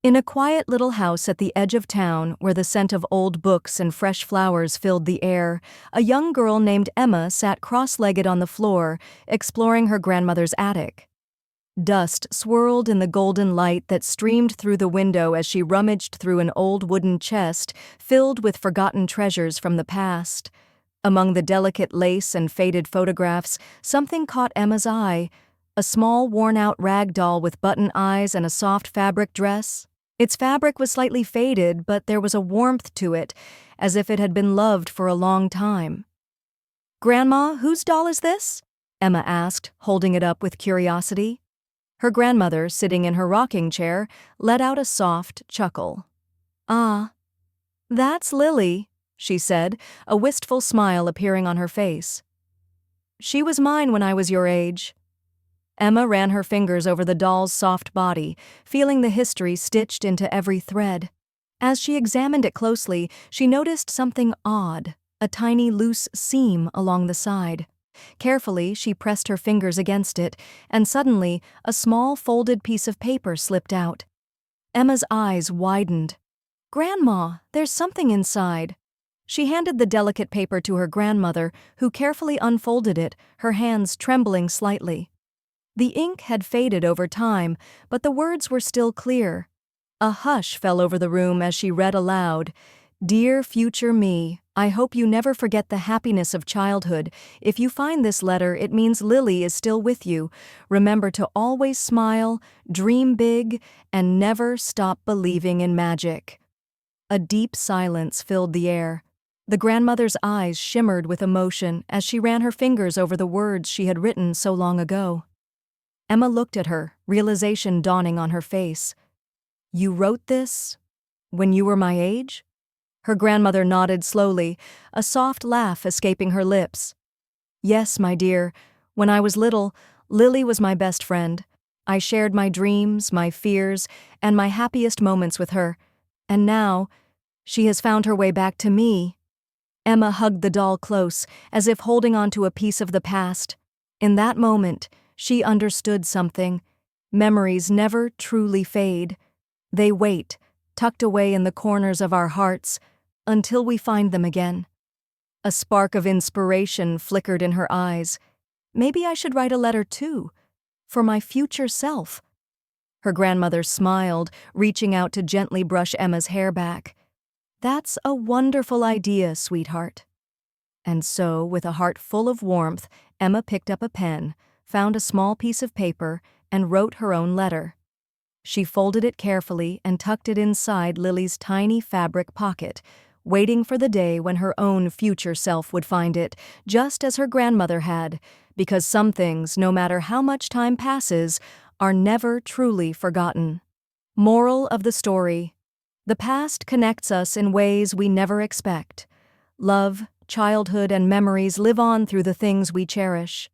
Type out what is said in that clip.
In a quiet little house at the edge of town, where the scent of old books and fresh flowers filled the air, a young girl named Emma sat cross-legged on the floor, exploring her grandmother's attic. Dust swirled in the golden light that streamed through the window as she rummaged through an old wooden chest filled with forgotten treasures from the past. Among the delicate lace and faded photographs, something caught Emma's eye: a small, worn-out rag doll with button eyes and a soft fabric dress. Its fabric was slightly faded, but there was a warmth to it, as if it had been loved for a long time. "Grandma, whose doll is this?" Emma asked, holding it up with curiosity. Her grandmother, sitting in her rocking chair, let out a soft chuckle. "Ah, that's Lily," she said, a wistful smile appearing on her face. "She was mine when I was your age." Emma ran her fingers over the doll's soft body, feeling the history stitched into every thread. As she examined it closely, she noticed something odd, a tiny loose seam along the side. Carefully, she pressed her fingers against it, and suddenly, a small folded piece of paper slipped out. Emma's eyes widened. "Grandma, there's something inside." She handed the delicate paper to her grandmother, who carefully unfolded it, her hands trembling slightly. The ink had faded over time, but the words were still clear. A hush fell over the room as she read aloud, "Dear future me, I hope you never forget the happiness of childhood. If you find this letter, it means Lily is still with you. Remember to always smile, dream big, and never stop believing in magic." A deep silence filled the air. The grandmother's eyes shimmered with emotion as she ran her fingers over the words she had written so long ago. Emma looked at her, realization dawning on her face. "You wrote this when you were my age?" Her grandmother nodded slowly, a soft laugh escaping her lips. "Yes, my dear. When I was little, Lily was my best friend. I shared my dreams, my fears, and my happiest moments with her. And now, she has found her way back to me." Emma hugged the doll close, as if holding on to a piece of the past. In that moment, she understood something. Memories never truly fade. They wait, tucked away in the corners of our hearts, until we find them again. A spark of inspiration flickered in her eyes. "Maybe I should write a letter too, for my future self." Her grandmother smiled, reaching out to gently brush Emma's hair back. "That's a wonderful idea, sweetheart." And so, with a heart full of warmth, Emma picked up a pen, found a small piece of paper, and wrote her own letter. She folded it carefully and tucked it inside Lily's tiny fabric pocket, waiting for the day when her own future self would find it, just as her grandmother had, because some things, no matter how much time passes, are never truly forgotten. Moral of the story: the past connects us in ways we never expect. Love, childhood, and memories live on through the things we cherish.